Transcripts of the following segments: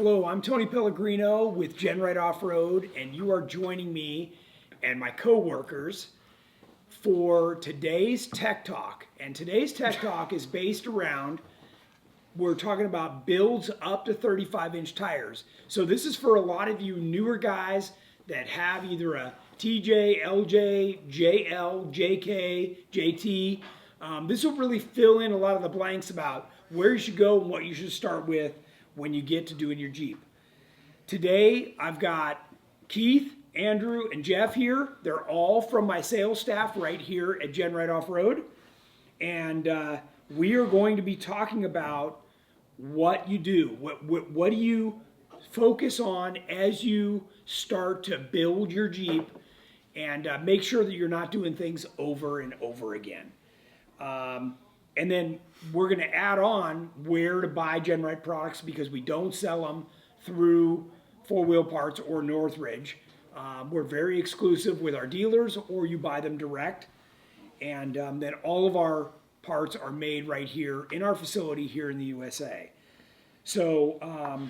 Hello, I'm Tony Pellegrino with GenRight Off-Road, and you are joining me and my co-workers for today's Tech Talk. And today's Tech Talk is based around, we're talking about builds up to 35-inch tires. So this is for a lot of you newer guys that have either a TJ, LJ, JL, JK, JT. This will really fill in a lot of the blanks about where you should go and what you should start with when you get to doing your Jeep. Today, I've got Keith, Andrew, and Jeff here. They're all from my sales staff right here at GenRight Off-Road. And we are going to be talking about what you do. What do you focus on as you start to build your Jeep, and make sure that you're not doing things over and over again. And then we're going to add on where to buy GenRight products, because we don't sell them through Four Wheel Parts or Northridge. We're very exclusive with our dealers, or you buy them direct. And then all of our parts are made right here in our facility here in the USA. So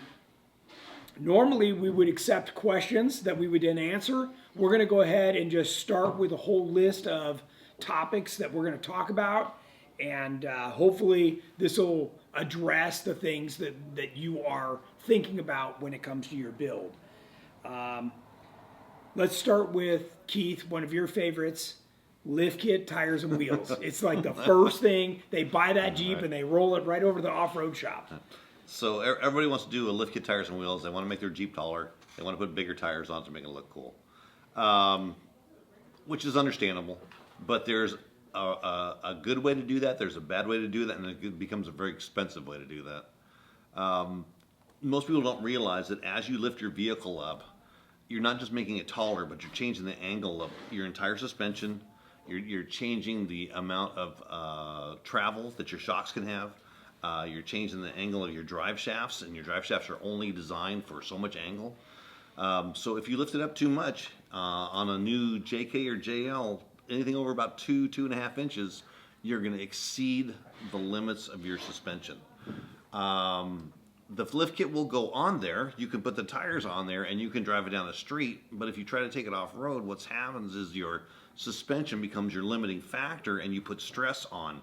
normally we would accept questions that we would then answer. We're going to go ahead and just start with a whole list of topics that we're going to talk about. And hopefully this will address the things that you are thinking about when it comes to your build. Let's start with Keith, one of your favorites, lift kit, tires, and wheels. It's like the first thing. They buy that Jeep and they roll it right over to the off-road shop. So everybody wants to do a lift kit, tires, and wheels. They want to make their Jeep taller. They want to put bigger tires on to make it look cool, which is understandable. But there's a good way to do that, there's a bad way to do that, and it becomes a very expensive way to do that. Most people don't realize that as you lift your vehicle up, you're not just making it taller, but you're changing the angle of your entire suspension. You're changing the amount of travel that your shocks can have. You're changing the angle of your drive shafts, and your drive shafts are only designed for so much angle. So if you lift it up too much on a new JK or JL, anything over about 2.5 inches, you're going to exceed the limits of your suspension. The lift kit will go on there. You can put the tires on there and you can drive it down the street. But if you try to take it off road, what happens is your suspension becomes your limiting factor, and you put stress on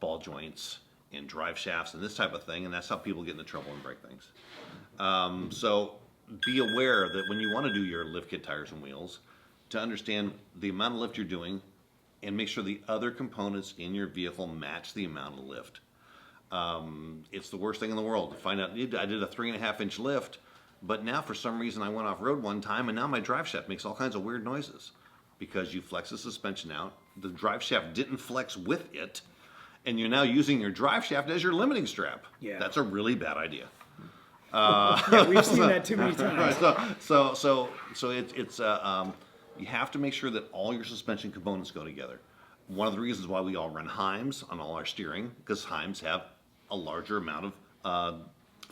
ball joints and drive shafts and this type of thing. And that's how people get into trouble and break things. So be aware that when you want to do your lift kit, tires, and wheels, to understand the amount of lift you're doing, and make sure the other components in your vehicle match the amount of lift. It's the worst thing in the world to find out I did a 3.5-inch lift, but now for some reason I went off road one time and now my drive shaft makes all kinds of weird noises because you flex the suspension out, the drive shaft didn't flex with it, and you're now using your drive shaft as your limiting strap. Yeah. That's a really bad idea. Yeah, we've seen that too many times. So it's you have to make sure that all your suspension components go together. One of the reasons why we all run Heims on all our steering, because Heims have a larger amount of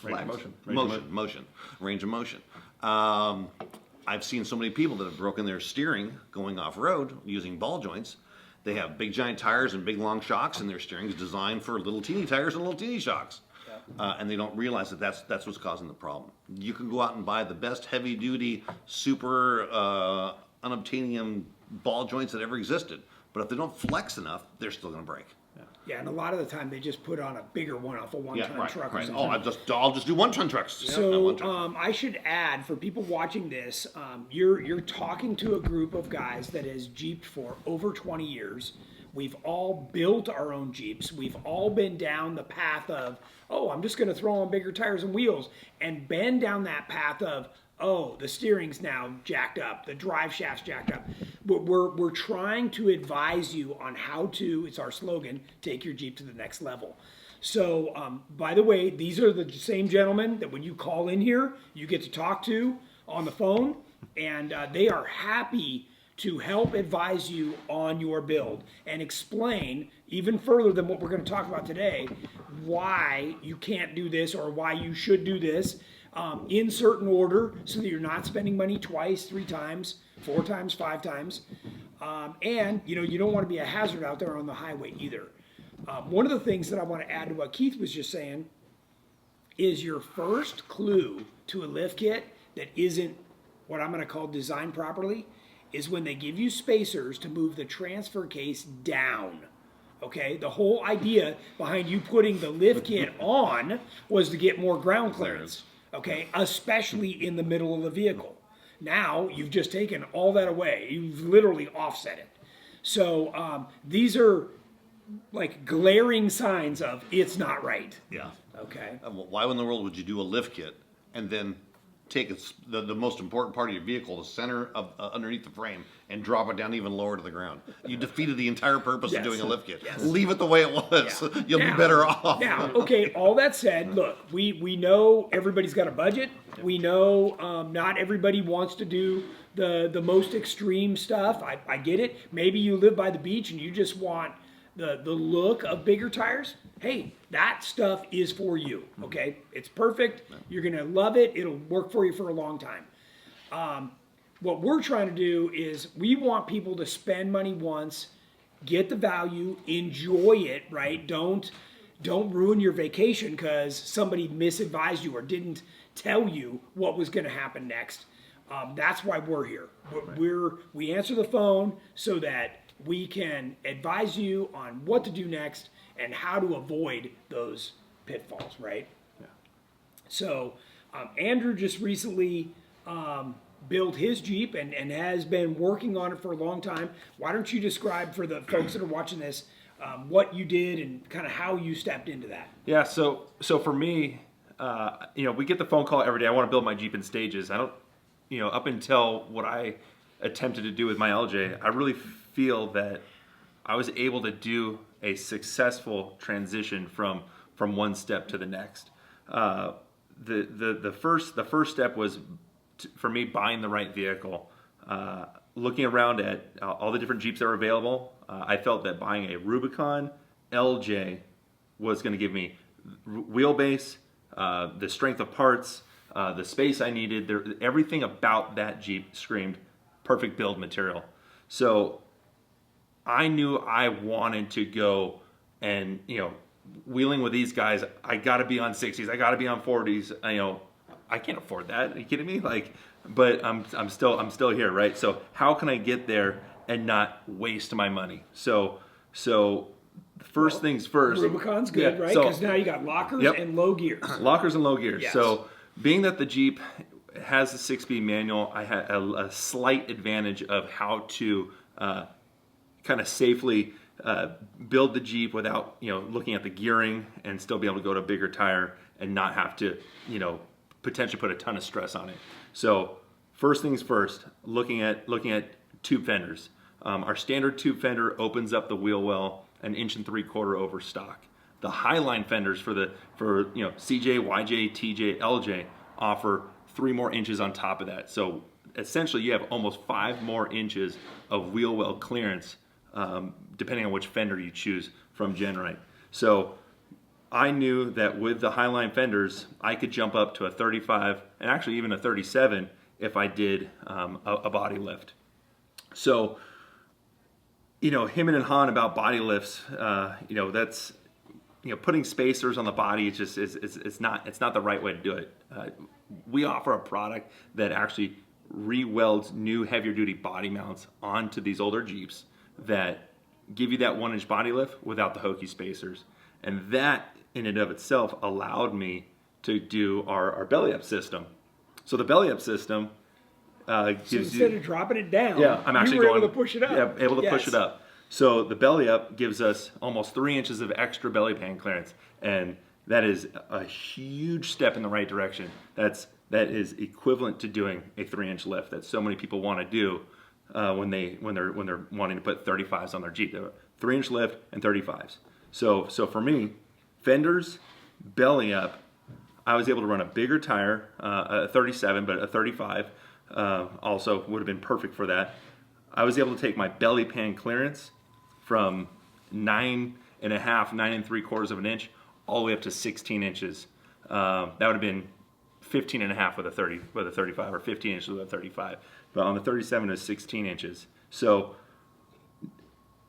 range of motion. I've seen so many people that have broken their steering going off-road using ball joints. They have big giant tires and big long shocks, and their steering is designed for little teeny tires and little teeny shocks. And they don't realize that that's what's causing the problem. You can go out and buy the best heavy-duty, super unobtainium ball joints that ever existed, but if they don't flex enough, they're still going to break. Yeah, and a lot of the time they just put on a bigger one off a one-ton truck. Right. Oh, I'll just do one-ton trucks. So I should add, for people watching this, you're talking to a group of guys that has Jeeped for over 20 years. We've all built our own Jeeps. We've all been down the path of, oh, I'm just going to throw on bigger tires and wheels, and been down that path of, oh, the steering's now jacked up, the drive shaft's jacked up. We're trying to advise you on how to, it's our slogan, take your Jeep to the next level. So, by the way, these are the same gentlemen that when you call in here, you get to talk to on the phone, and they are happy to help advise you on your build and explain even further than what we're going to talk about today, why you can't do this or why you should do this. In certain order, so that you're not spending money twice, 3 times, 4 times, 5 times. And you don't want to be a hazard out there on the highway either. One of the things that I want to add to what Keith was just saying is your first clue to a lift kit that isn't what I'm going to call designed properly is when they give you spacers to move the transfer case down. Okay, the whole idea behind you putting the lift kit on was to get more ground clearance. Okay, especially in the middle of the vehicle. Now you've just taken all that away. You've literally offset it. So these are like glaring signs of it's not right. Yeah. Okay. Why in the world would you do a lift kit and then take the most important part of your vehicle, the center of underneath the frame, and drop it down even lower to the ground? You defeated the entire purpose of doing a lift kit. Yes. Leave it the way it was. Yeah. You'll be better off. Now, okay, all that said, look, we know everybody's got a budget. We know not everybody wants to do the most extreme stuff. I get it. Maybe you live by the beach and you just want the look of bigger tires. Hey, that stuff is for you, okay? It's perfect. You're going to love it. It'll work for you for a long time. What we're trying to do is we want people to spend money once, get the value, enjoy it, right? Don't ruin your vacation because somebody misadvised you or didn't tell you what was going to happen next. That's why we're here. We answer the phone so that we can advise you on what to do next and how to avoid those pitfalls, right? Yeah. So Andrew just recently built his Jeep and has been working on it for a long time. Why don't you describe for the folks that are watching this what you did and kind of how you stepped into that? Yeah, so for me, we get the phone call every day. I want to build my Jeep in stages. I don't, up until what I attempted to do with my LJ, I really feel that I was able to do a successful transition from one step to the next. The first step was for me buying the right vehicle. Looking around at all the different Jeeps that were available, I felt that buying a Rubicon LJ was going to give me wheelbase, the strength of parts, the space I needed. Everything about that Jeep screamed perfect build material. So I knew I wanted to go and, wheeling with these guys, I got to be on 60s. I got to be on 40s. I can't afford that. Are you kidding me? But I'm still here, right? So how can I get there and not waste my money? So first things first. Rubicon's good, yeah, right? Because now you got lockers and low gears. Lockers and low gears. Yes. So being that the Jeep has a 6-speed manual, I had a slight advantage of how to kind of safely build the Jeep without looking at the gearing and still be able to go to a bigger tire and not have to potentially put a ton of stress on it. So first things first, looking at tube fenders. Our standard tube fender opens up the wheel well 1 3/4 over stock. The Highline fenders for CJ, YJ, TJ, LJ offer 3 more inches on top of that. So essentially you have almost 5 more inches of wheel well clearance depending on which fender you choose from GenRight. So I knew that with the Highline fenders, I could jump up to a 35 and actually even a 37 if I did a body lift. So, him and Han about body lifts, that's, putting spacers on the body, it's not the right way to do it. We offer a product that actually re-welds new heavier duty body mounts onto these older Jeeps that give you that 1-inch body lift without the hokey spacers. And that in and of itself allowed me to do our belly up system. So the belly up system gives you, instead of dropping it down, I'm actually you were able to push it up. Yeah, able to push it up. So the belly up gives us almost 3 inches of extra belly pan clearance, and that is a huge step in the right direction. That is equivalent to doing a 3-inch lift that so many people want to do when they're wanting to put 35s on their Jeep. 3-inch lift and 35s. So for me, fenders, belly up, I was able to run a bigger tire, a 37, but a 35 also would have been perfect for that. I was able to take my belly pan clearance from 9 3/4 of an inch all the way up to 16 inches. That would have been 15 and a half with a 35, or 15 inches with a 35. But on the 37 is 16 inches. So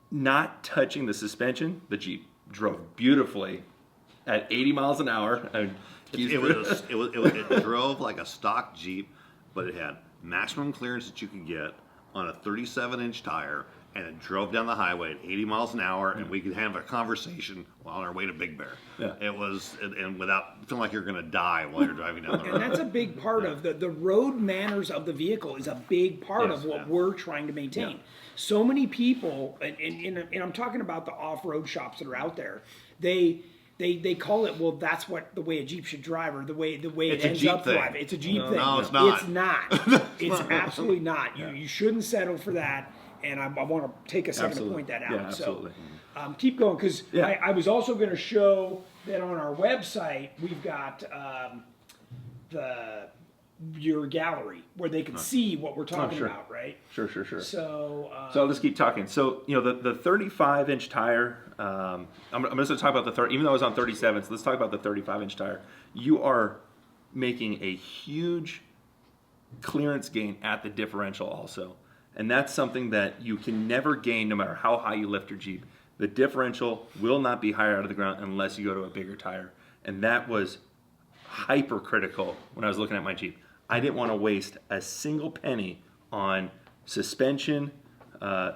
not touching the suspension, the Jeep drove beautifully at 80 miles an hour. It drove like a stock Jeep, but it had maximum clearance that you could get on a 37-inch tire, and it drove down the highway at 80 miles an hour, and we could have a conversation on our way to Big Bear. Yeah. It was, and without feeling like you're going to die while you're driving down the road. And that's a big part of the road manners of the vehicle is a big part Yes, of what yeah. we're trying to maintain. Yeah. So many people, and I'm talking about the off-road shops that are out there, they call it, well, that's what the way a Jeep should drive, or the way It's it a ends Jeep up thing. driving. It's a Jeep thing. No, it's not. It's not. It's absolutely not. You shouldn't settle for that. And I want to take a second Absolutely. to point that out. Yeah, absolutely. So keep going, because Yeah. I was also going to show that on our website we've got your gallery where they can see what we're talking sure. about, right? Sure. So So I'll just keep talking. So, the 35-inch tire, I'm going to talk about the 30, even though I was on 37, so let's talk about the 35-inch tire. You are making a huge clearance gain at the differential also. And that's something that you can never gain no matter how high you lift your Jeep. The differential will not be higher out of the ground unless you go to a bigger tire. And that was hypercritical when I was looking at my Jeep. I didn't want to waste a single penny on suspension,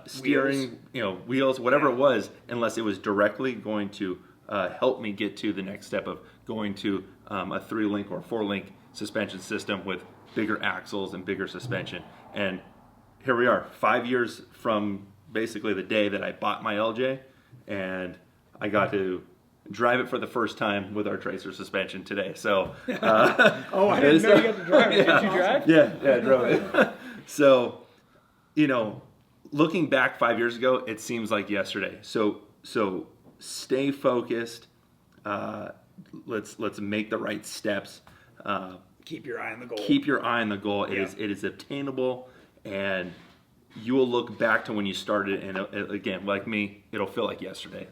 steering, wheels, whatever it was, unless it was directly going to help me get to the next step of going to a 3-link or 4-link suspension system with bigger axles and bigger suspension. And here we are, 5 years from basically the day that I bought my LJ, and I got to drive it for the first time with our Tracer suspension today. So, oh, I didn't know you got to drive it. Did you drive? Yeah, I drove it. So, looking back 5 years ago, it seems like yesterday. So stay focused. Let's make the right steps. Keep your eye on the goal. Keep your eye on the goal. Yeah. It is obtainable, and you will look back to when you started, and again, like me, it'll feel like yesterday.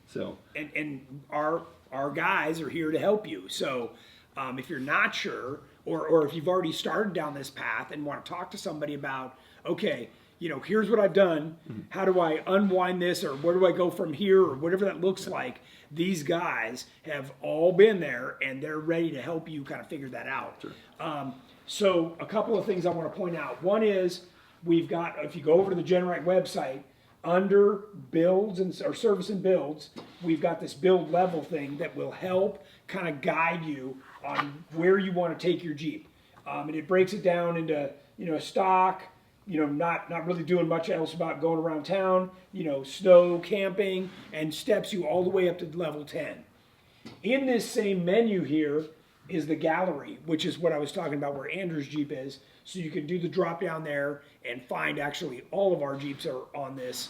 So, and our guys are here to help you. So if you're not sure, or if you've already started down this path and want to talk to somebody about, okay, here's what I've done. How do I unwind this, or where do I go from here, or whatever that looks like? These guys have all been there, and they're ready to help you kind of figure that out. Sure. So a couple of things I want to point out. One is we've got, if you go over to the GenRight website, under builds or service and builds, we've got this build level thing that will help kind of guide you on where you want to take your Jeep. And it breaks it down into, stock, not really doing much else about going around town, snow, camping, and steps you all the way up to level 10. In this same menu here is the gallery, which is what I was talking about where Andrew's Jeep is. So you can do the drop down there and find actually all of our Jeeps are on this.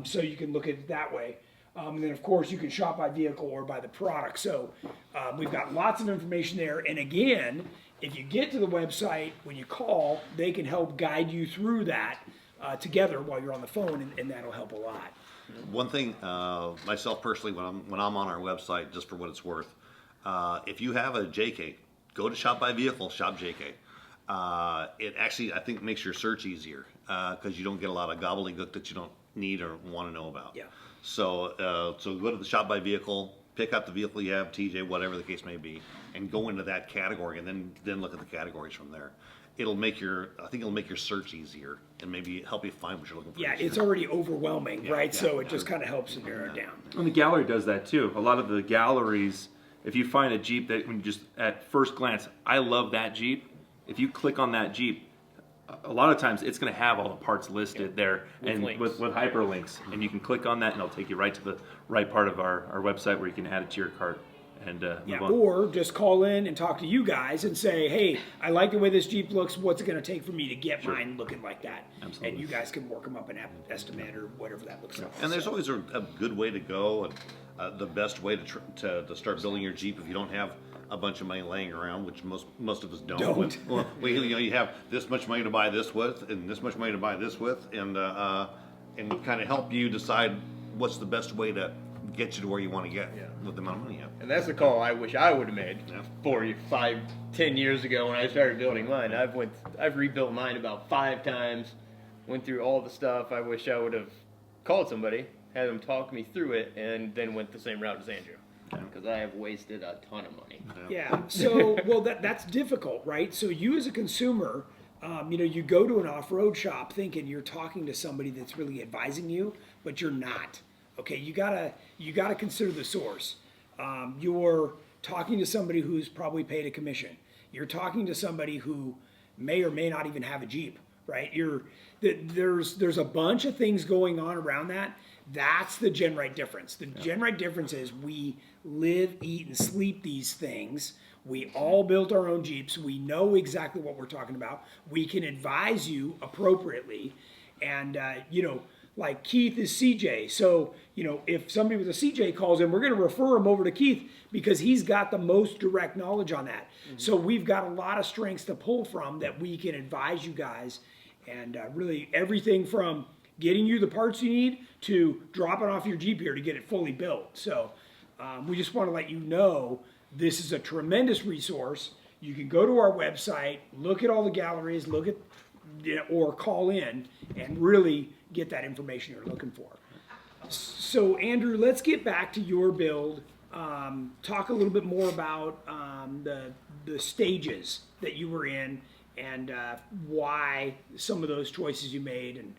So you can look at it that way. And then of course you can shop by vehicle or by the product. So we've got lots of information there. And again, if you get to the website, when you call, they can help guide you through that together while you're on the phone, and that'll help a lot. One thing, myself personally, when I'm on our website, just for what it's worth, if you have a JK, go to Shop by Vehicle, shop JK. It actually, I think, makes your search easier because you don't get a lot of gobbledygook that you don't need or want to know about. Yeah. So go to the Shop by Vehicle, pick out the vehicle you have, TJ, whatever the case may be, and go into that category, and then look at the categories from there. I think it'll make your search easier and maybe help you find what you're looking for. Yeah, it's already overwhelming, right? yeah, So it just kind of helps to narrow it down. and the gallery does that too. A lot of the galleries, if you find a Jeep that when you just at first glance, I love that Jeep. If you click on that Jeep, a lot of times it's going to have all the parts listed there and with hyperlinks, and you can click on that and it'll take you right to the right part of our website where you can add it to your cart and move on. Or just call in and talk to you guys and say, hey, I like the way this Jeep looks. What's it going to take for me to get mine looking like that? Absolutely. And you guys can work them up an estimate or whatever that looks like. And there's always a good way to go, and the best way to start building your Jeep if you don't have a bunch of money laying around, which most of us don't. You have this much money to buy this with, and this much money to buy this with, and kind of help you decide what's the best way to get you to where you want to get with the amount of money you have. And that's the call I wish I would have made 10 years ago when I started building mine. I've rebuilt mine about 5 times, went through all the stuff. I wish I would have called somebody, had them talk me through it, and then went the same route as Andrew. because I have wasted a ton of money. Yeah. So, well, that's difficult, right? So you as a consumer, you go to an off-road shop thinking you're talking to somebody that's really advising you, but you're not. Okay, you gotta consider the source. You're talking to somebody who's probably paid a commission. You're talking to somebody who may or may not even have a Jeep, right? There's a bunch of things going on around that. That's the GenRight difference. The GenRight difference is we live, eat, and sleep these things. We all built our own Jeeps. We know exactly what we're talking about. We can advise you appropriately. And, like Keith is CJ. So, if somebody with a CJ calls in, we're going to refer him over to Keith because he's got the most direct knowledge on that. So we've got a lot of strengths to pull from that we can advise you guys. And really everything from getting you the parts you need to dropping off your Jeep here to get it fully built. So we just want to let you know this is a tremendous resource. You can go to our website, look at all the galleries, or call in and really get that information you're looking for. So Andrew, let's get back to your build. Talk a little bit more about the stages that you were in and why some of those choices you made, and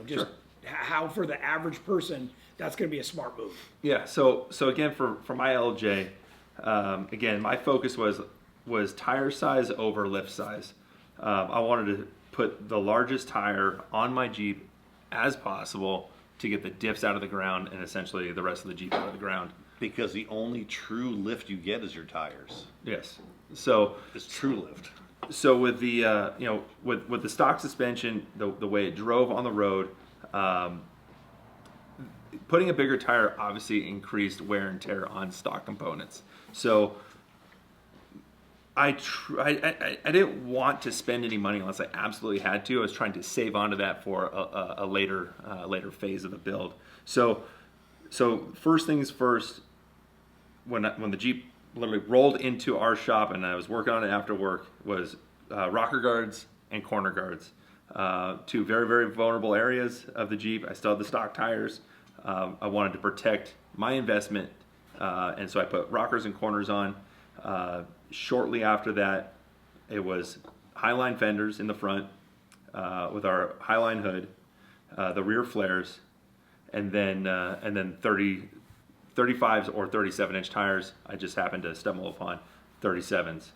just how for the average person that's going to be a smart move. Yeah. So again, for my LJ, again, my focus was tire size over lift size. I wanted to put the largest tire on my Jeep as possible to get the diffs out of the ground and essentially the rest of the Jeep out of the ground. Because the only true lift you get is your tires. Yes. So It's true lift. So with the with the stock suspension, the way it drove on the road, putting a bigger tire obviously increased wear and tear on stock components. So I didn't want to spend any money unless I absolutely had to. I was trying to save onto that for a later phase of the build. So first things first, when the Jeep literally rolled into our shop and I was working on it after work, was rocker guards and corner guards. Two very, very vulnerable areas of the Jeep. I still had the stock tires. I wanted to protect my investment, and so I put rockers and corners on. Shortly after that, it was Highline fenders in the front with our Highline hood, the rear flares, and then 35s or 37-inch tires. I just happened to stumble upon 37s.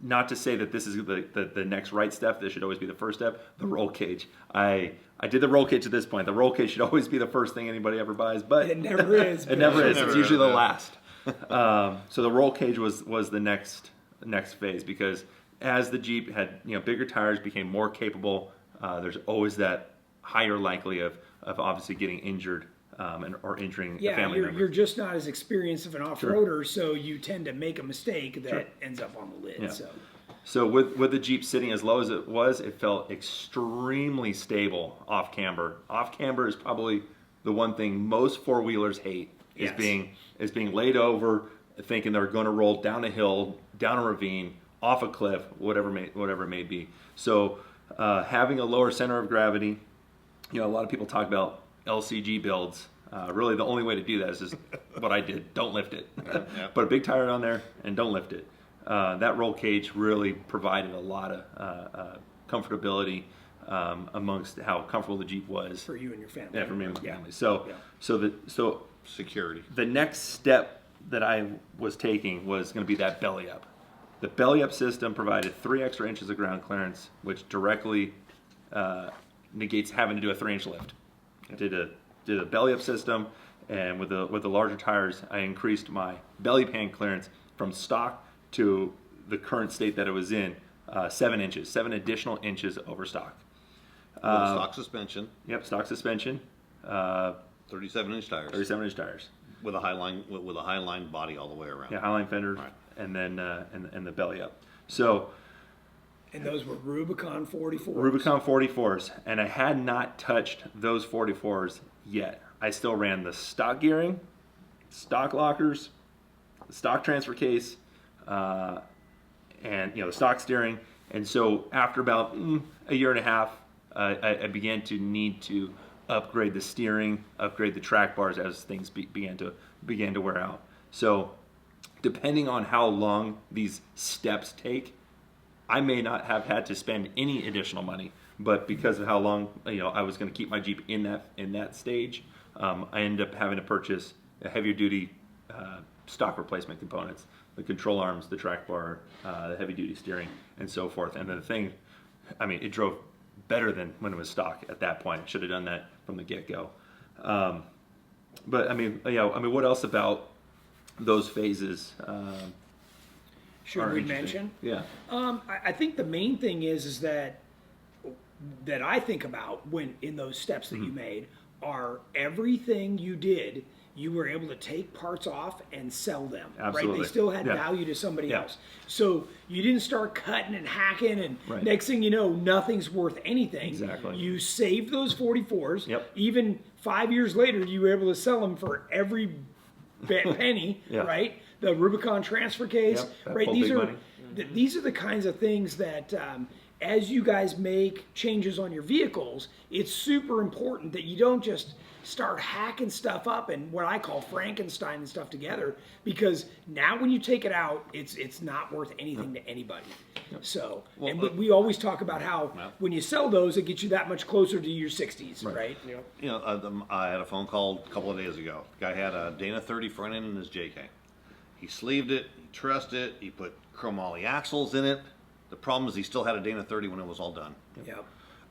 Not to say that this is the next right step. This should always be the first step. The roll cage. I did the roll cage at this point. The roll cage should always be the first thing anybody ever buys, but it never is. It never is. It's usually the last. So the roll cage was the next phase, because as the Jeep had bigger tires, became more capable, there's always that higher likely of obviously getting injured or injuring a family member. You're just not as experienced of an off-roader, so you tend to make a mistake that ends up on the lid. Yeah. So with the Jeep sitting as low as it was, it felt extremely stable off camber. Off camber is probably the one thing most four-wheelers hate, is being laid over, thinking they're going to roll down a hill, down a ravine, off a cliff, whatever it may be. So having a lower center of gravity, a lot of people talk about LCG builds. Really, the only way to do that is just what I did. Don't lift it. Put a big tire on there and don't lift it. That roll cage really provided a lot of comfortability amongst how comfortable the Jeep was for you and your family. Yeah, for me and my family. So security. The next step that I was taking was going to be that belly up. The belly up system provided 3 extra inches of ground clearance, which directly negates having to do a 3-inch lift. I did a belly up system, and with the larger tires, I increased my belly pan clearance from stock to the current state that it was in, 7 inches, 7 additional inches over stock. Stock suspension. Yep, stock suspension. 37-inch tires. 37-inch tires. With a highline body all the way around. Yeah, highline fender, right. And then and the belly up. So. And those were Rubicon 44s. Rubicon 44s, and I had not touched those 44s yet. I still ran the stock gearing, stock lockers, the stock transfer case, and the stock steering. And so after about a year and a half, I began to need to upgrade the steering, upgrade the track bars as things began to wear out. So depending on how long these steps take, I may not have had to spend any additional money, but because of how long I was going to keep my Jeep in that stage, I ended up having to purchase a heavier duty stock replacement components, the control arms, the track bar, the heavy duty steering, and so forth. And the thing, it drove better than when it was stock at that point. I should have done that from the get-go. But what else about those phases? Should we mention? Yeah. I think the main thing is that I think about when in those steps that you made are everything you did. You were able to take parts off and sell them, Absolutely. right? They still had Yeah. value to somebody Yeah. else. So you didn't start cutting and hacking, and Right. next thing you know, nothing's worth anything. Exactly. You saved those 44s. Yep. Even 5 years later, you were able to sell them for every penny, Yeah. right? The Rubicon transfer case, Yep, that right? full These big are money. these are the kinds of things that as you guys make changes on your vehicles, it's super important that you don't just start hacking stuff up and what I call Frankenstein and stuff together, because now when you take it out, it's not worth anything to anybody. So, but we always talk about how when you sell those, it gets you that much closer to your 60s, right? I had a phone call a couple of days ago. The guy had a Dana 30 front end in his JK. He sleeved it, he trussed it, he put chromoly axles in it. The problem is he still had a Dana 30 when it was all done. Yep.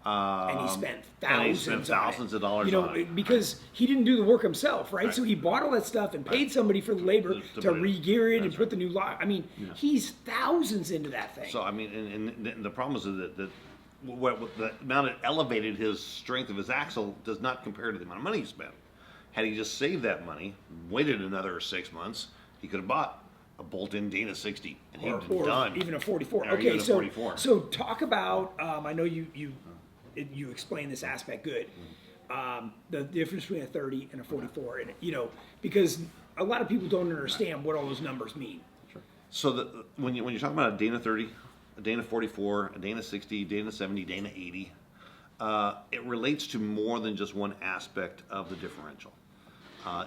And he spent thousands, of dollars on it. because he didn't do the work himself, right? So he bought all that stuff and paid somebody for the labor to re-gear it and put the new lock. He's thousands into that thing. So and the problem is that the amount it elevated his strength of his axle does not compare to the amount of money he spent. Had he just saved that money, waited another 6 months, he could have bought a bolt-in Dana 60 and he'd been done. Even a 44. Or Okay, even a so 44. so talk about. I know you explain this aspect good. The difference between a 30 and a 44, and because a lot of people don't understand what all those numbers mean. So when you're talking about a Dana 30, a Dana 44, a Dana 60, Dana 70, Dana 80, it relates to more than just one aspect of the differential.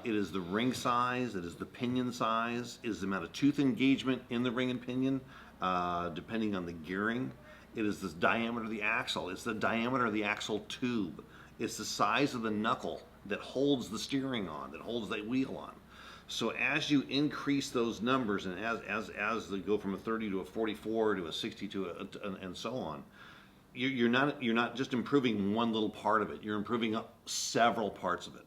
It is the ring size, it is the pinion size, it is the amount of tooth engagement in the ring and pinion, depending on the gearing. It is the diameter of the axle, it's the diameter of the axle tube, it's the size of the knuckle that holds the steering on, that holds that wheel on. So as you increase those numbers, and as they go from a 30 to a 44 to a 60 to and so on, you're not just improving one little part of it. You're improving up several parts of it.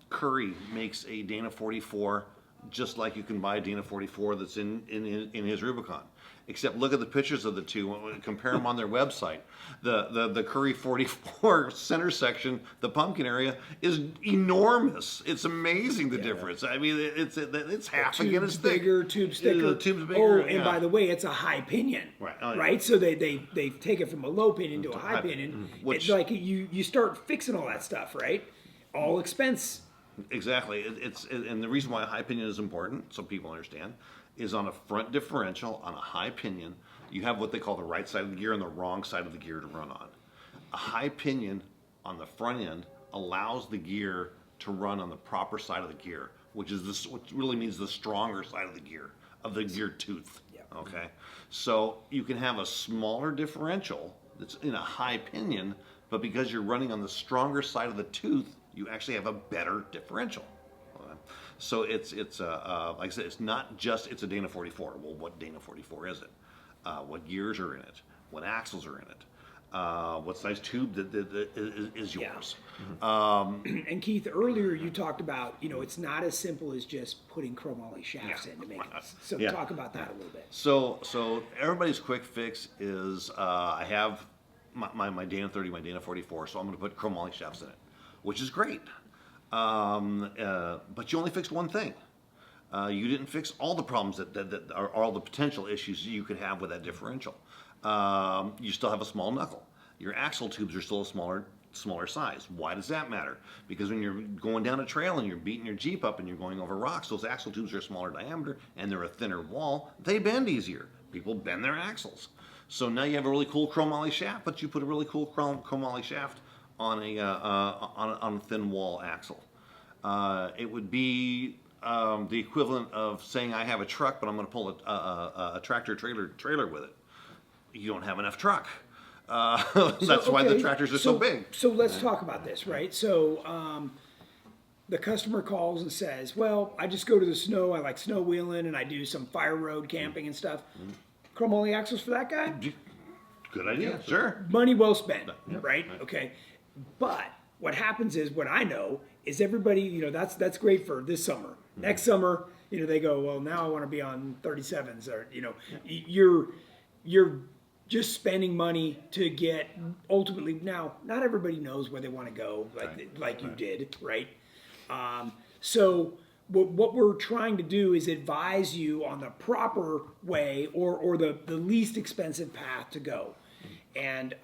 Curry makes a Dana 44 just like you can buy a Dana 44 that's in his Rubicon. Except look at the pictures of the two, compare them on their website. The Curry 44 center section, the pumpkin area, is enormous. It's amazing the difference. It's half again as thick. Tube's thicker. The tube's bigger. Oh, and by the way, it's a high pinion. Right. Oh, yeah. Right? So they take it from a low pinion to a high pinion. It's like you start fixing all that stuff, right? All expense. Exactly. And the reason why a high pinion is important, so people understand, is on a front differential, on a high pinion, you have what they call the right side of the gear and the wrong side of the gear to run on. A high pinion on the front end allows the gear to run on the proper side of the gear, which really means the stronger side of the gear tooth. Yep. Okay? So you can have a smaller differential that's in a high pinion, but because you're running on the stronger side of the tooth, you actually have a better differential. So it's like I said, it's not just it's a Dana 44. Well, what Dana 44 is it? What gears are in it? What axles are in it? What size tube that is yours? And Keith, earlier you talked about, it's not as simple as just putting chromoly shafts in to make it. So talk about that a little bit. So everybody's quick fix is I have my Dana 30, my Dana 44, so I'm going to put chromoly shafts in it, which is great. But you only fixed one thing. You didn't fix all the problems that are all the potential issues you could have with that differential. You still have a small knuckle. Your axle tubes are still a smaller size. Why does that matter? Because when you're going down a trail and you're beating your Jeep up and you're going over rocks, those axle tubes are a smaller diameter and they're a thinner wall. They bend easier. People bend their axles. So now you have a really cool chromoly shaft, but you put a really cool chromoly shaft on a thin wall axle. It would be the equivalent of saying I have a truck, but I'm going to pull a tractor trailer with it. You don't have enough truck. That's why the tractors are so big. So let's talk about this, right? So the customer calls and says, well, I just go to the snow, I like snow wheeling, and I do some fire road camping and stuff. Chromoly axles for that guy? Good idea. Sure. Money well spent, right? Okay. But what happens is, what I know is everybody, that's great for this summer. Next summer, they go, well, now I want to be on 37s, or you're just spending money to get ultimately. Now, not everybody knows where they want to go, like you did, right? So what we're trying to do is advise you on the proper way or the least expensive path to go. And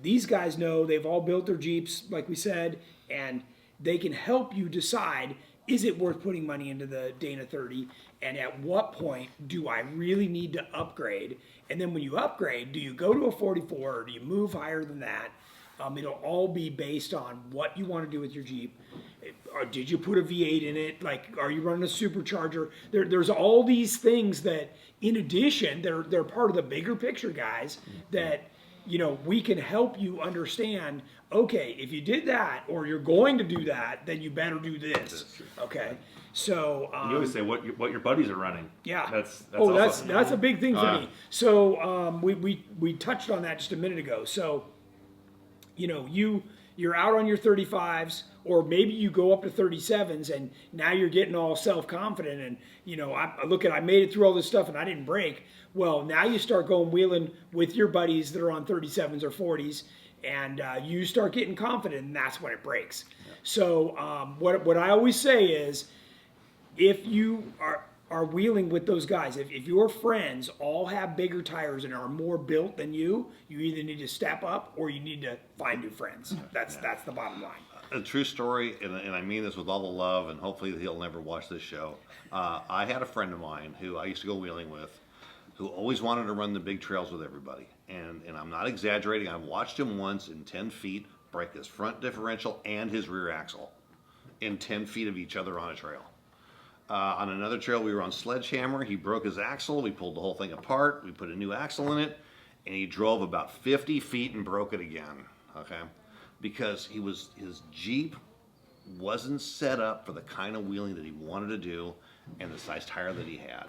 these guys know, they've all built their Jeeps, like we said, and they can help you decide, is it worth putting money into the Dana 30? And at what point do I really need to upgrade? And then when you upgrade, do you go to a 44 or do you move higher than that? It'll all be based on what you want to do with your Jeep. Or did you put a V8 in it? Like, are you running a supercharger? There's all these things that, in addition, they're part of the bigger picture, guys, that we can help you understand, okay, if you did that or you're going to do that, then you better do this. Okay. So you always say what your buddies are running. Yeah. That's a big thing for me. So we touched on that just a minute ago. So you're out on your 35s, or maybe you go up to 37s, and now you're getting all self-confident, and I made it through all this stuff and I didn't break. Well, now you start going wheeling with your buddies that are on 37s or 40s, and you start getting confident, and that's when it breaks. Yeah. So what I always say is, if you are wheeling with those guys, if your friends all have bigger tires and are more built than you either need to step up or you need to find new friends. That's the bottom line. A true story, and I mean this with all the love, and hopefully he'll never watch this show. I had a friend of mine who I used to go wheeling with, who always wanted to run the big trails with everybody. And I'm not exaggerating. I watched him once in 10 feet break his front differential and his rear axle in 10 feet of each other on a trail. On another trail, we were on Sledgehammer. He broke his axle. We pulled the whole thing apart. We put a new axle in it, and he drove about 50 feet and broke it again. Okay, because his Jeep wasn't set up for the kind of wheeling that he wanted to do and the size tire that he had.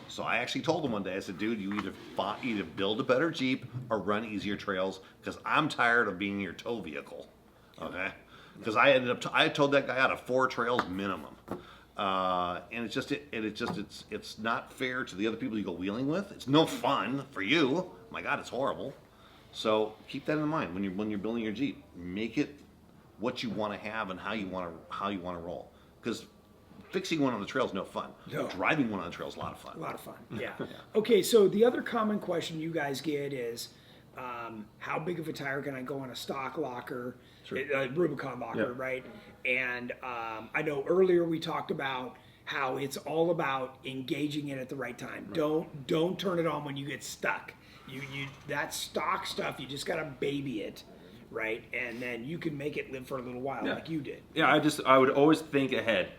So I actually told him one day, I said, dude, you either build a better Jeep or run easier trails, because I'm tired of being your tow vehicle. Okay, because I told that guy out of 4 trails minimum. And it's not fair to the other people you go wheeling with. It's no fun for you. My God, it's horrible. So keep that in mind when you're building your Jeep. Make it what you want to have and how you want to roll. Because fixing one on the trail is no fun. No. Driving one on the trail is a lot of fun. A lot of fun. Yeah. Okay. So the other common question you guys get is, how big of a tire can I go on a stock locker, a Rubicon locker, right? And I know earlier we talked about how it's all about engaging it at the right time. Right. Don't turn it on when you get stuck. You that stock stuff, you just gotta baby it, right? And then you can make it live for a little while, like you did. Yeah, I would always think ahead.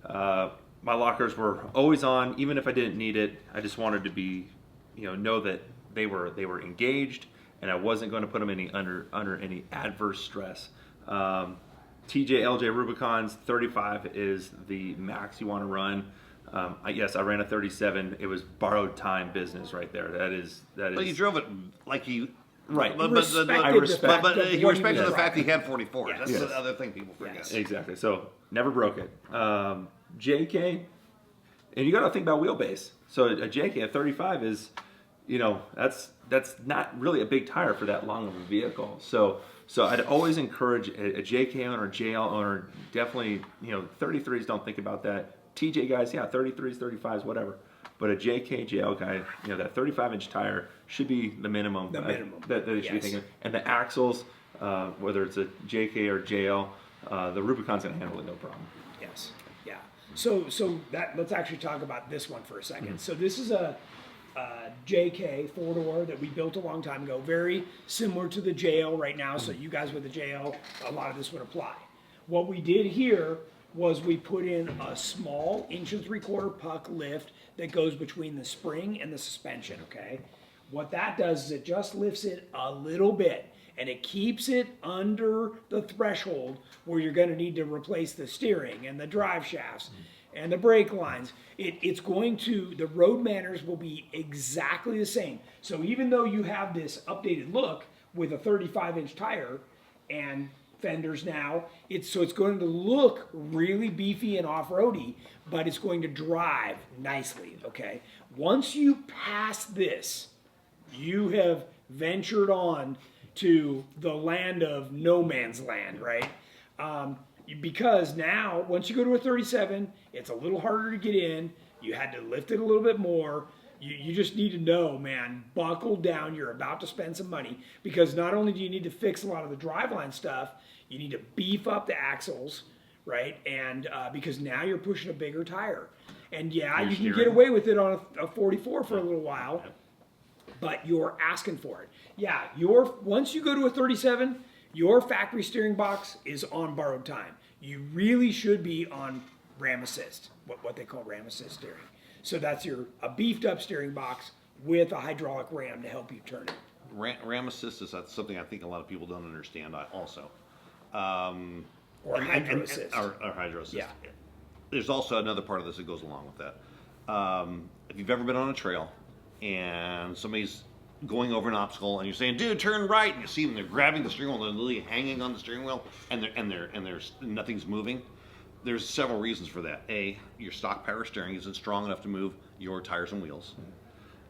My lockers were always on, even if I didn't need it. I just wanted to be, know that they were engaged, and I wasn't going to put them under any adverse stress. LJ Rubicons 35 is the max you want to run. Yes, I ran a 37. It was borrowed time business right there. That is. But you drove it like you. Right. But he respected the fact that he had 44. Yes. That's the other thing people forget. Yes. Exactly. So never broke it. JK, and you got to think about wheelbase. So a JK, a 35 is, that's not really a big tire for that long of a vehicle. So I'd always encourage a JK owner, JL owner, definitely, 33s, don't think about that. TJ guys, 33s, 35s, whatever. But a JK, JL guy, that 35-inch tire should be the minimum. The minimum. That they should be thinking. And the axles, whether it's a JK or JL, the Rubicon's going to handle it no problem. Yes. Yeah. So let's actually talk about this one for a second. Mm-hmm. So this is a JK 4-door that we built a long time ago, very similar to the JL right now. So you guys with the JL, a lot of this would apply. What we did here was we put in a small 1.75" puck lift that goes between the spring and the suspension, okay? What that does is it just lifts it a little bit, and it keeps it under the threshold where you're going to need to replace the steering and the drive shafts and the brake lines. It's going to, the road manners will be exactly the same. So even though you have this updated look with a 35-inch tire and fenders now, it's going to look really beefy and off-roady, but it's going to drive nicely, okay? Once you pass this, you have ventured on to the land of no man's land, right? Because now, once you go to a 37, it's a little harder to get in. You had to lift it a little bit more. You just need to know, man, buckle down. You're about to spend some money, because not only do you need to fix a lot of the driveline stuff, you need to beef up the axles, right? And because now you're pushing a bigger tire. And yeah, you can get away with it on a 44 for a little while, but you're asking for it. Yeah, once you go to a 37, your factory steering box is on borrowed time. You really should be on ram assist, what they call ram assist steering. So that's a beefed up steering box with a hydraulic ram to help you turn it. Ram assist is something I think a lot of people don't understand also. Or hydro assist. Or hydro assist. Yeah. There's also another part of this that goes along with that. If you've ever been on a trail and somebody's going over an obstacle and you're saying, dude, turn right, and you see them, they're grabbing the steering wheel, they're literally hanging on the steering wheel, and there's nothing's moving. There's several reasons for that. A, your stock power steering isn't strong enough to move your tires and wheels.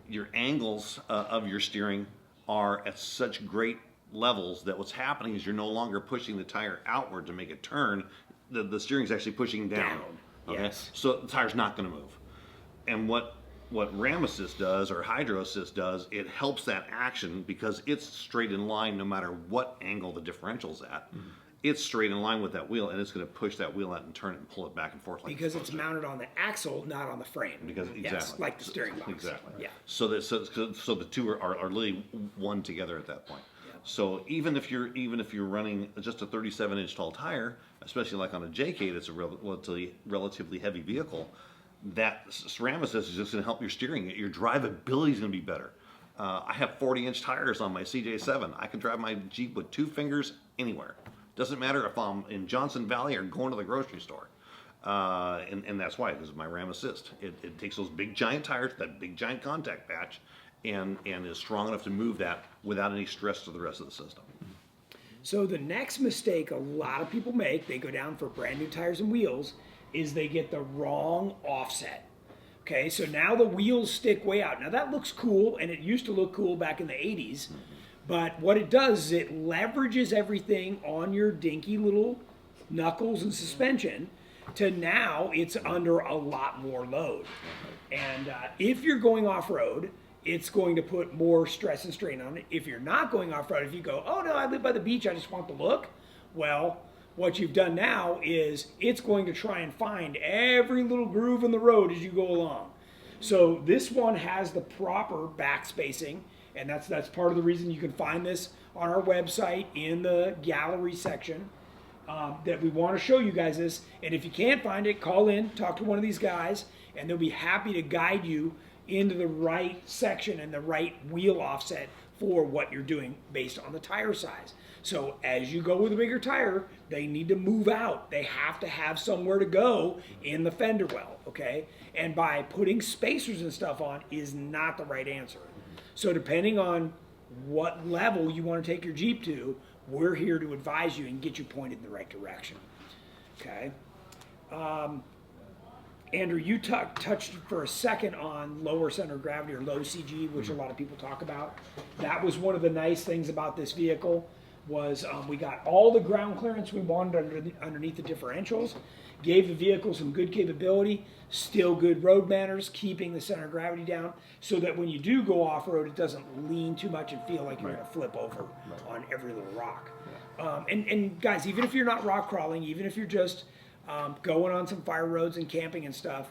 Your angles of your steering are at such great levels that what's happening is you're no longer pushing the tire outward to make it turn. The steering's actually pushing down. Okay? Yes. So the tire's not going to move. And what ram assist does, or hydro assist does, it helps that action because it's straight in line no matter what angle the differential's at. Mm-hmm. It's straight in line with that wheel, and it's going to push that wheel out and turn it and pull it back and forth. Because it's mounted on the axle, not on the frame. Because exactly, yes, like the steering box. Exactly. Yeah. So the two are literally one together at that point. Yeah. So even if you're running just a 37-inch tall tire, especially like on a JK that's a relatively heavy vehicle, that ram assist is just going to help your steering. Your drivability is going to be better. I have 40-inch tires on my CJ7. I can drive my Jeep with 2 fingers anywhere. Doesn't matter if I'm in Johnson Valley or going to the grocery store. And that's why, because of my ram assist. It takes those big giant tires, that big giant contact patch, and is strong enough to move that without any stress to the rest of the system. So the next mistake a lot of people make, they go down for brand new tires and wheels, is they get the wrong offset. Okay, so now the wheels stick way out. Now that looks cool, and it used to look cool back in the 80s. But what it does is it leverages everything on your dinky little knuckles and suspension to now it's under a lot more load. And if you're going off-road, it's going to put more stress and strain on it. If you're not going off-road, if you go, oh no, I live by the beach, I just want the look, well, what you've done now is it's going to try and find every little groove in the road as you go along. So this one has the proper back spacing, and that's part of the reason you can find this on our website in the gallery section, that we want to show you guys this. And if you can't find it, call in, talk to one of these guys, and they'll be happy to guide you into the right section and the right wheel offset for what you're doing based on the tire size. So as you go with a bigger tire, they need to move out. They have to have somewhere to go in the fender well, okay? And by putting spacers and stuff on is not the right answer. So depending on what level you want to take your Jeep to, we're here to advise you and get you pointed in the right direction, okay? Andrew, you touched for a second on lower center of gravity, or low CG, which a lot of people talk about. That was one of the nice things about this vehicle, was we got all the ground clearance we wanted underneath the differentials, gave the vehicle some good capability, still good road manners, keeping the center of gravity down, so that when you do go off-road, it doesn't lean too much and feel like you're going to flip over on every little rock. And guys, even if you're not rock crawling, even if you're just going on some fire roads and camping and stuff,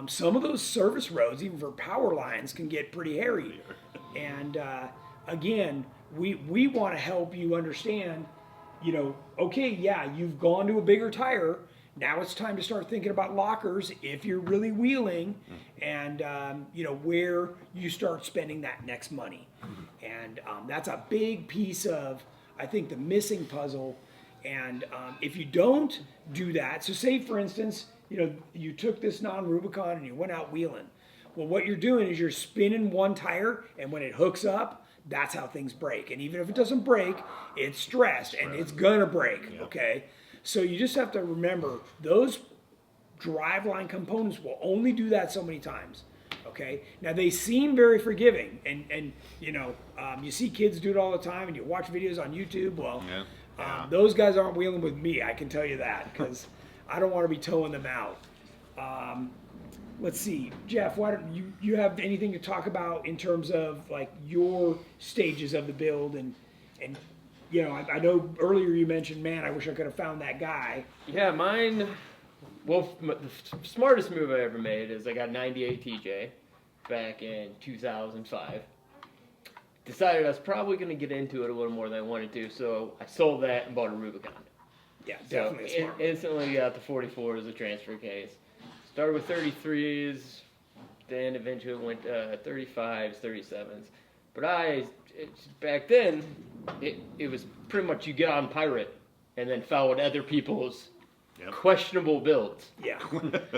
some of those service roads, even for power lines, can get pretty hairy. And again, we want to help you understand, okay, yeah, you've gone to a bigger tire. Now it's time to start thinking about lockers if you're really wheeling, and where you start spending that next money. And that's a big piece of, I think, the missing puzzle. And if you don't do that, so say for instance, you took this non-Rubicon and you went out wheeling. Well, what you're doing is you're spinning one tire, and when it hooks up, that's how things break. And even if it doesn't break, it's stressed and it's gonna break. Yep. Okay. So you just have to remember those driveline components will only do that so many times. Okay. Now they seem very forgiving, and you see kids do it all the time, and you watch videos on YouTube. Well, those guys aren't wheeling with me. I can tell you that, because I don't want to be towing them out. Let's see, Jeff. Why don't you have anything to talk about in terms of like your stages of the build and I know earlier you mentioned, man, I wish I could have found that guy. Yeah, mine. Well, the smartest move I ever made is I got a 98 TJ back in 2005. Decided I was probably going to get into it a little more than I wanted to, so I sold that and bought a Rubicon. Yeah, definitely so smart. Instantly got the 44 as a transfer case. Started with 33s, then eventually went 35s, 37s. But back then, it was pretty much you get on Pirate and then followed other people's questionable builds. Yeah.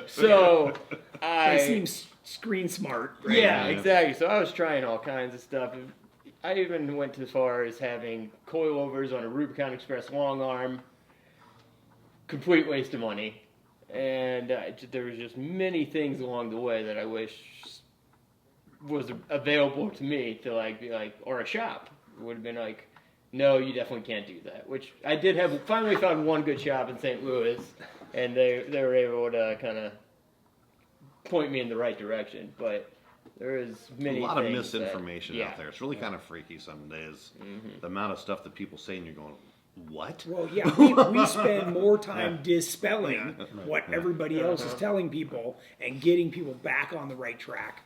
So they seem screen smart. Right? Yeah, exactly. So I was trying all kinds of stuff. I even went as far as having coilovers on a Rubicon Express long arm. Complete waste of money. And there was just many things along the way that I wish was available to me to be like, or a shop would have been like, no, you definitely can't do that. Which I did have. Finally found one good shop in St. Louis, and they were able to kind of point me in the right direction. But there is a lot of misinformation out there. It's really kind of freaky some days. The amount of stuff that people say, and you're going, what? Well, yeah, we spend more time dispelling what everybody else is telling people and getting people back on the right track.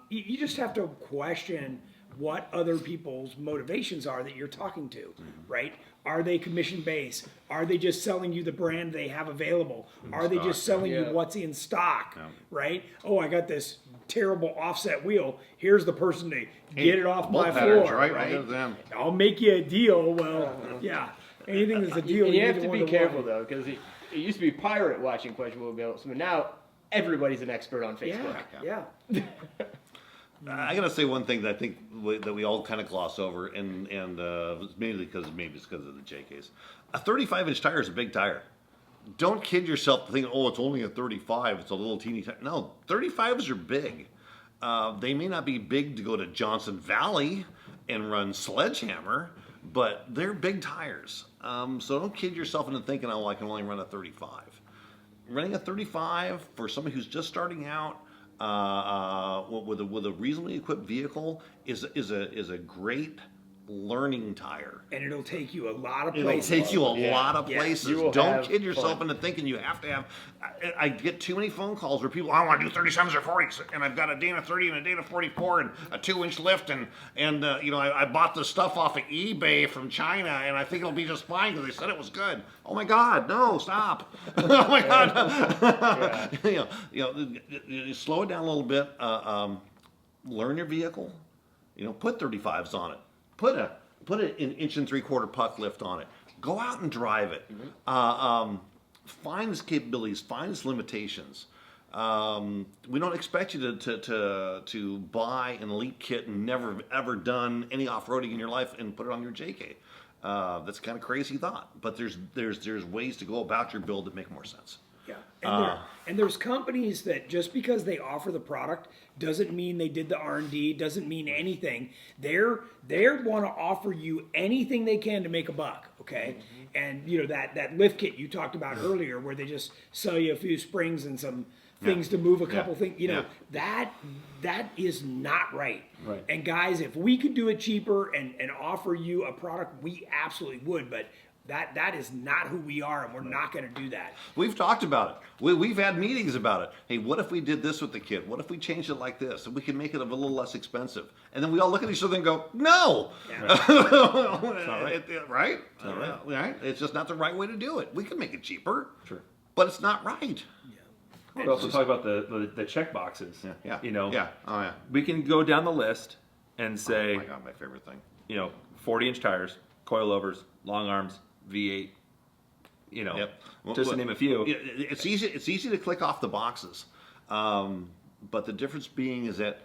You just have to question what other people's motivations are that you're talking to, right? Are they commission-based? Are they just selling you the brand they have available? Are they just selling you what's in stock, right? Oh, I got this terrible offset wheel. Here's the person to get it off my floor, right? I'll make you a deal. Well, yeah, anything that's a deal. You have to be careful though, because it used to be Pirate watching questionable builds, but now everybody's an expert on Facebook. Yeah. I gotta say one thing that I think that we all kind of gloss over, and maybe it's because of the J case. A 35-inch tire is a big tire. Don't kid yourself thinking, oh, it's only a 35. It's a little teeny tire. No, 35s are big. They may not be big to go to Johnson Valley and run Sledgehammer, but they're big tires. So don't kid yourself into thinking, oh, I can only run a 35. Running a 35 for somebody who's just starting out with a reasonably equipped vehicle is a great learning tire. And it'll take you a lot of places. It'll take you a lot of places. Don't kid yourself into thinking you have to have. I get too many phone calls where people, I want to do 37s or 40s, and I've got a Dana 30 and a Dana 44 and a 2-inch lift, and I bought this stuff off of eBay from China, and I think it'll be just fine because they said it was good. Oh my God, no, stop! Oh my God, slow it down a little bit. Learn your vehicle. Put 35s on it. Put an 1 3/4 puck lift on it. Go out and drive it. Find its capabilities. Find its limitations. We don't expect you to buy an elite kit and never ever done any off-roading in your life and put it on your JK. That's kind of crazy thought. But there's ways to go about your build that make more sense. Yeah, and there's companies that just because they offer the product doesn't mean they did the R&D, doesn't mean anything. They want to offer you anything they can to make a buck, okay? And that lift kit you talked about earlier, where they just sell you a few springs and some things to move a couple things, that is not right. Right. And guys, if we could do it cheaper and offer you a product, we absolutely would. But That is not who we are, and we're not going to do that. We've talked about it. We've had meetings about it. Hey, what if we did this with the kit? What if we changed it like this? And we can make it a little less expensive. And then we all look at each other and go, no. Right. Right? not Right? It's just not the right way to do it. We can make it cheaper. Sure. But it's not right. We also talk about the check boxes. Yeah. You know, Yeah. Oh, yeah. we can go down the list and say, Oh, my God, my favorite thing. 40-inch tires, coilovers, long arms, V8. Yep. Just to name a few. It's easy to click off the boxes, but the difference being is that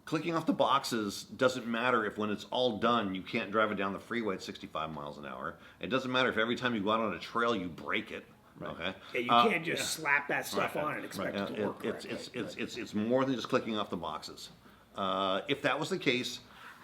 clicking off the boxes doesn't matter if when it's all done you can't drive it down the freeway at 65 miles an hour. It doesn't matter if every time you go out on a trail you break it. Right. Okay. Yeah, you can't just slap that stuff on and expect it to work correctly. It's more than just clicking off the boxes. If that was the case,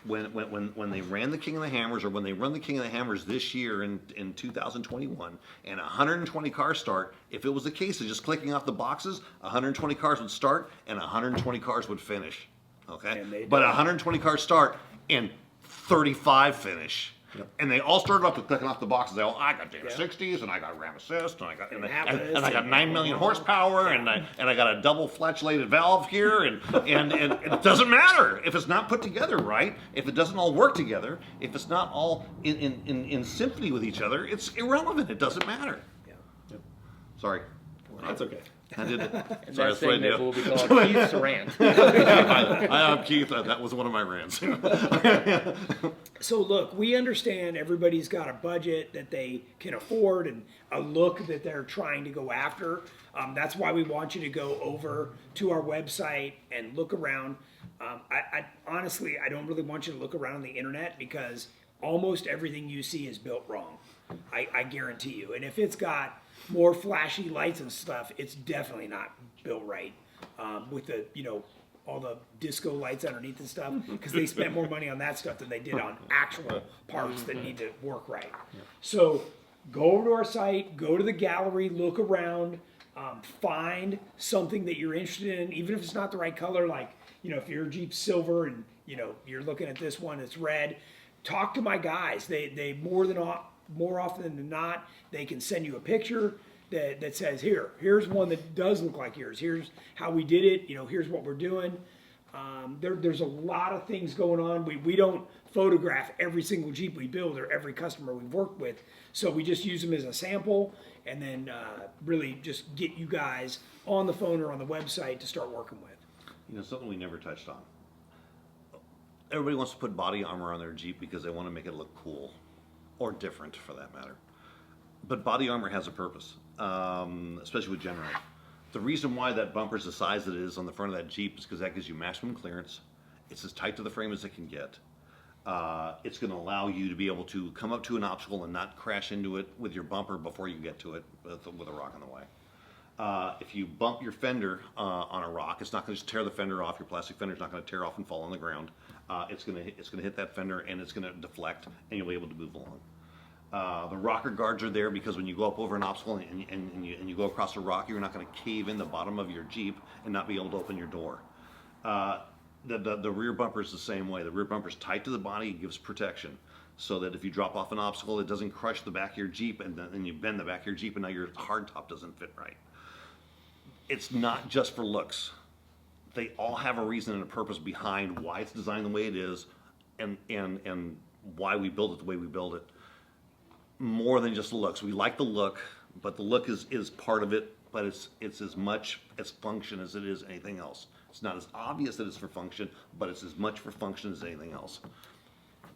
when they ran the King of the Hammers, or when they run the King of the Hammers this year in 2021, and 120 cars start, if it was the case of just clicking off the boxes, 120 cars would start and 120 cars would finish. Okay, but 120 cars start and 35 finish. Yep. And they all started off with clicking off the boxes. They all, I got Dana 60s, and I got Ram Assist, and I got 9 million horsepower, and I got a double flatulated valve here, and it doesn't matter if it's not put together right, if it doesn't all work together, if it's not all in symphony with each other, it's irrelevant. It doesn't matter. Yeah. Yep. Sorry. That's okay. I did it. And Sorry, that segment will be called Keith's Rant. I'm Keith. That was one of my rants. So look, we understand everybody's got a budget that they can afford and a look that they're trying to go after. That's why we want you to go over to our website and look around. I honestly, I don't really want you to look around the internet because almost everything you see is built wrong. I guarantee you. And if it's got more flashy lights and stuff, it's definitely not built right. With the, all the disco lights underneath and stuff, because they spent more money on that stuff than they did on actual parts that need to work right. So go over to our site, go to the gallery, look around, find something that you're interested in, even if it's not the right color, like, if you're a Jeep Silver and, you're looking at this one, it's red, talk to my guys. They more often than not, they can send you a picture that says, here's one that does look like yours. Here's how we did it. Here's what we're doing. There's a lot of things going on. We don't photograph every single Jeep we build or every customer we've worked with. So we just use them as a sample and then really just get you guys on the phone or on the website to start working with. Something we never touched on. Everybody wants to put body armor on their Jeep because they want to make it look cool. Or different, for that matter. But body armor has a purpose, especially with GenRight. The reason why that bumper is the size it is on the front of that Jeep is because that gives you maximum clearance. It's as tight to the frame as it can get. It's going to allow you to be able to come up to an obstacle and not crash into it with your bumper before you get to it with a rock in the way. If you bump your fender on a rock, it's not going to just tear the fender off. Your plastic fender is not going to tear off and fall on the ground. It's going to hit that fender and it's going to deflect, and you'll be able to move along. The rocker guards are there because when you go up over an obstacle and you go across a rock, you're not going to cave in the bottom of your Jeep and not be able to open your door. The rear bumper is the same way. The rear bumper is tight to the body. It gives protection so that if you drop off an obstacle, it doesn't crush the back of your Jeep, and then you bend the back of your Jeep and now your hardtop doesn't fit right. It's not just for looks. They all have a reason and a purpose behind why it's designed the way it is and why we build it the way we build it. More than just the looks. We like the look, but the look is part of it, but it's as much as function as it is anything else. It's not as obvious that it's for function, but it's as much for function as anything else.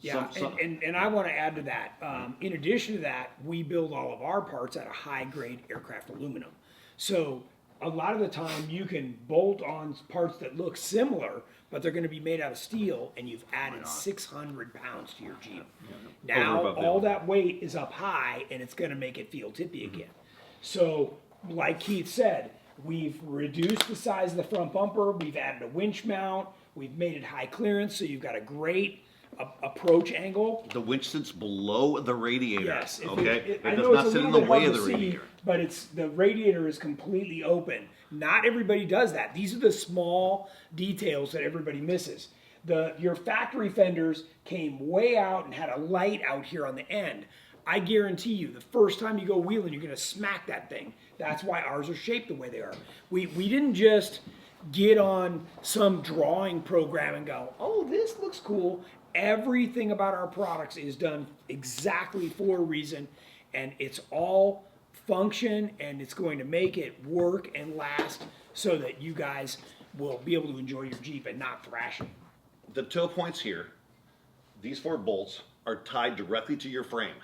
Yeah, and I want to add to that. In addition to that, we build all of our parts out of high-grade aircraft aluminum. So a lot of the time you can bolt on parts that look similar, but they're going to be made out of steel, and you've added 600 pounds to your Jeep. Now all that weight is up high, and it's going to make it feel tippy again. So like Keith said, we've reduced the size of the front bumper, we've added a winch mount, we've made it high clearance, so you've got a great approach angle. The winch sits below the radiator. Yes. Okay. I It know does not it's a sit in little the bit way hard of the to see, radiator. but the radiator is completely open. Not everybody does that. These are the small details that everybody misses. Your factory fenders came way out and had a light out here on the end. I guarantee you, the first time you go wheeling, you're going to smack that thing. That's why ours are shaped the way they are. We didn't just get on some drawing program and go, oh, this looks cool. Everything about our products is done exactly for a reason, and it's all function, and it's going to make it work and last so that you guys will be able to enjoy your Jeep and not thrash it. The toe points here, these 4 bolts are tied directly to your frame.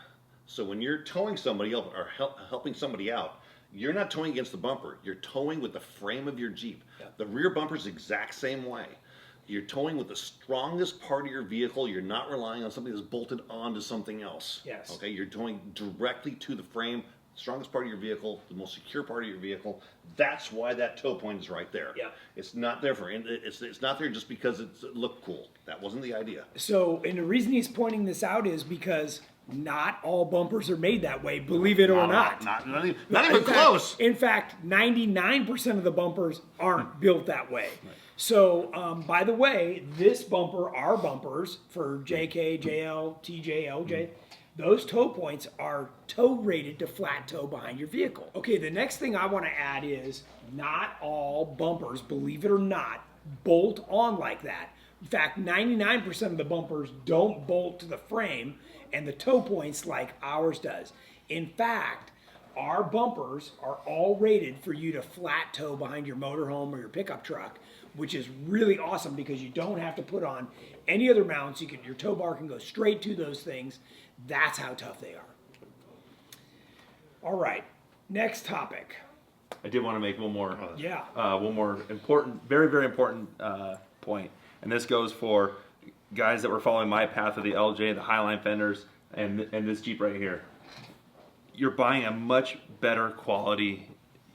So when you're towing somebody else or helping somebody out, you're not towing against the bumper. You're towing with the frame of your Jeep. Yeah. The rear bumper's the exact same way. You're towing with the strongest part of your vehicle. You're not relying on something that's bolted onto something else. Yes. Okay, you're towing directly to the frame, strongest part of your vehicle, the most secure part of your vehicle. That's why that toe point is right there. Yeah. It's not there for it's not there just because it looked cool. That wasn't the idea. So, and the reason he's pointing this out is because not all bumpers are made that way, believe it or not. Not even In fact- close. In fact, 99% of the bumpers aren't built that way. So, by the way, this bumper, our bumpers for JK, JL, TJ, LJ, those toe points are toe rated to flat toe behind your vehicle. Okay, the next thing I want to add is not all bumpers, believe it or not, bolt on like that. In fact, 99% of the bumpers don't bolt to the frame and the toe points like ours does. In fact, our bumpers are all rated for you to flat toe behind your motorhome or your pickup truck, which is really awesome because you don't have to put on any other mounts. Your toe bar can go straight to those things. That's how tough they are. All right, next topic. I did want to make one more. Yeah. One more important, very, very important point. And this goes for guys that were following my path of the LJ, the Highline fenders, and this Jeep right here. You're buying a much better quality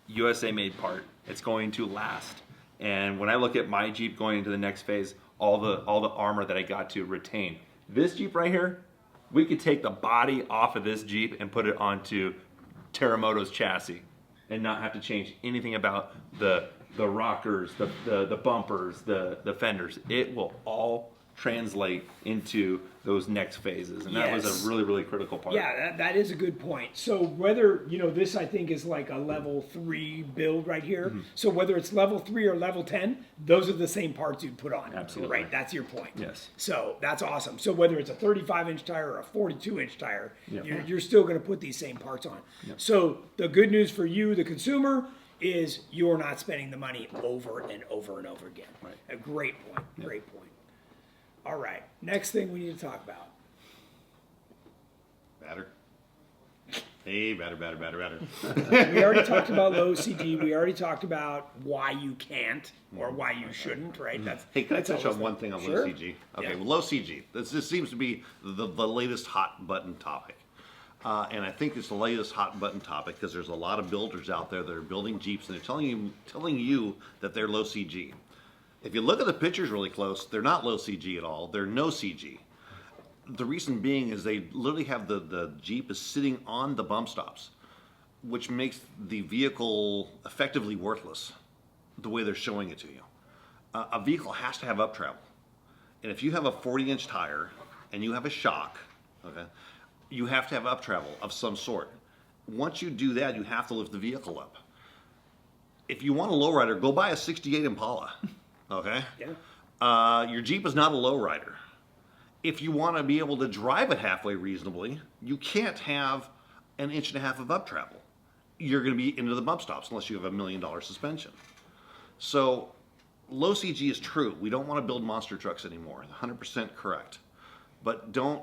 USA made part. It's going to last. And when I look at my Jeep going into the next phase, all the armor that I got to retain. This Jeep right here, we could take the body off of this Jeep and put it onto Terremoto's chassis and not have to change anything about the rockers, the bumpers, the fenders. It will all translate into those next phases, and that was Yes. a really, really critical part. Yeah, that is a good point. So whether, this I think is like a level 3 build right here. So whether it's level 3 or level 10, those are the same parts you'd put on. Absolutely. Right, that's your point. Yes. So that's awesome. So whether it's a 35-inch tire or a 42-inch tire, Yep. you're still going to put these same parts on. Yep. So the good news for you, the consumer, is you're not spending the money over and over and over again. Right. A great point, great point. All right, next thing we need to talk about. Batter. Hey, batter. We already talked about low CG. We already talked about why you can't or why you shouldn't, right? Hey, can I that's touch always on one thing on Sure. low CG? Okay, Yeah. well, low CG. This seems to be the latest hot button topic. And I think it's the latest hot button topic because there's a lot of builders out there that are building Jeeps and they're telling you that they're low CG. If you look at the pictures really close, they're not low CG at all. They're no CG. The reason being is they literally have the Jeep is sitting on the bump stops, which makes the vehicle effectively worthless the way they're showing it to you. A vehicle has to have up travel. And if you have a 40-inch tire and you have a shock, okay, you have to have up travel of some sort. Once you do that, you have to lift the vehicle up. If you want a lowrider, go buy a 68 Impala, okay? Yeah. Your Jeep is not a lowrider. If you want to be able to drive it halfway reasonably, you can't have an inch and a half of up travel. You're going to be into the bump stops unless you have $1 million suspension. So low CG is true. We don't want to build monster trucks anymore. 100% correct. But don't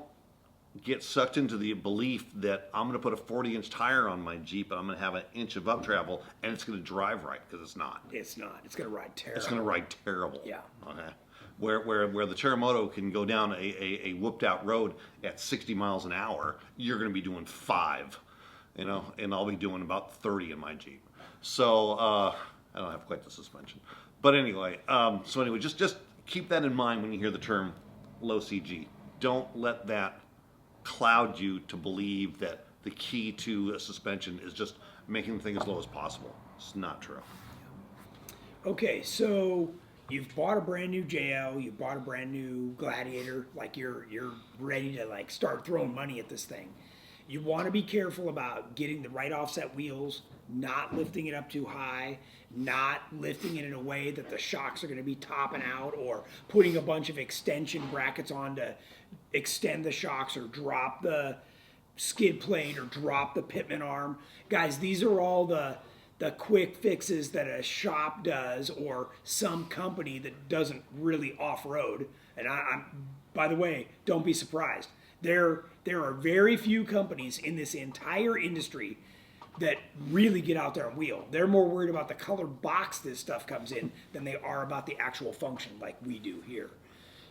get sucked into the belief that I'm going to put a 40-inch tire on my Jeep and I'm going to have an inch of up travel and it's going to drive right, because it's not. It's not. It's going to ride terrible. It's going to ride terrible. Yeah. Okay. Where the Terremoto can go down a whooped out road at 60 miles an hour, you're going to be doing 5, and I'll be doing about 30 in my Jeep. So I don't have quite the suspension, but anyway. Just keep that in mind when you hear the term low CG. Don't let that cloud you to believe that the key to a suspension is just making the thing as low as possible. It's not true. Okay, so you've bought a brand new JL, you bought a brand new Gladiator, like you're ready to like start throwing money at this thing. You want to be careful about getting the right offset wheels, not lifting it up too high, not lifting it in a way that the shocks are going to be topping out, or putting a bunch of extension brackets on to extend the shocks or drop the skid plate or drop the pitman arm. Guys, these are all the quick fixes that a shop does, or some company that doesn't really off-road. And I'm by the way, don't be surprised. There are very few companies in this entire industry that really get out there and wheel. They're more worried about the colored box this stuff comes in than they are about the actual function like we do here.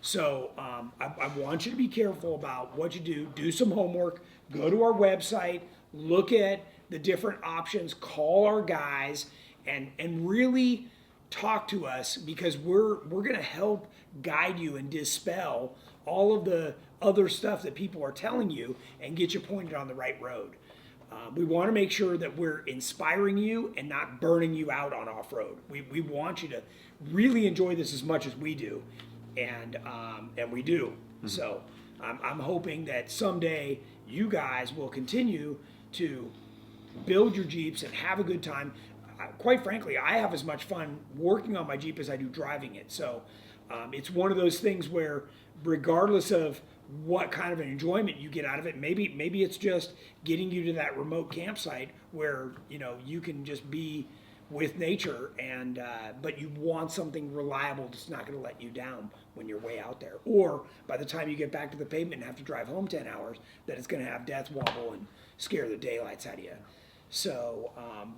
So I want you to be careful about what you do. Do some homework. Go to our website. Look at the different options. Call our guys and really talk to us, because we're going to help guide you and dispel all of the other stuff that people are telling you and get you pointed on the right road. We want to make sure that we're inspiring you and not burning you out on off-road. We want you to really enjoy this as much as we do, and we do. Mm-hmm. So I'm hoping that someday you guys will continue to build your Jeeps and have a good time. Quite frankly, I have as much fun working on my Jeep as I do driving it. So it's one of those things where, regardless of what kind of an enjoyment you get out of it, maybe it's just getting you to that remote campsite where you can just be with nature, and but you want something reliable that's not going to let you down when you're way out there, or by the time you get back to the pavement and have to drive home 10 hours, that it's going to have death wobble and scare the daylights out of you. So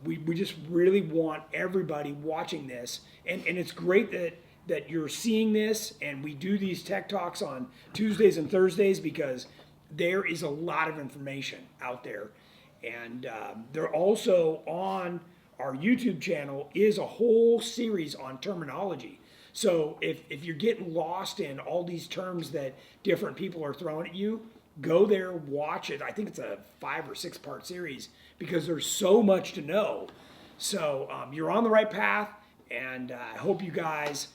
we just really want everybody watching this, and it's great that you're seeing this, and we do these tech talks on Tuesdays and Thursdays, because there is a lot of information out there. And they're also on our YouTube channel is a whole series on terminology. So if you're getting lost in all these terms that different people are throwing at you, go there, watch it. I think it's a 5 or 6 part series, because there's so much to know. So you're on the right path, and I hope you guys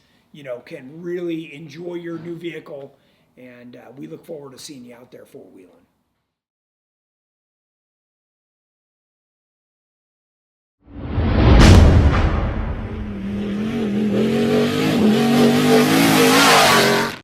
can really enjoy your new vehicle, and we look forward to seeing you out there four-wheeling.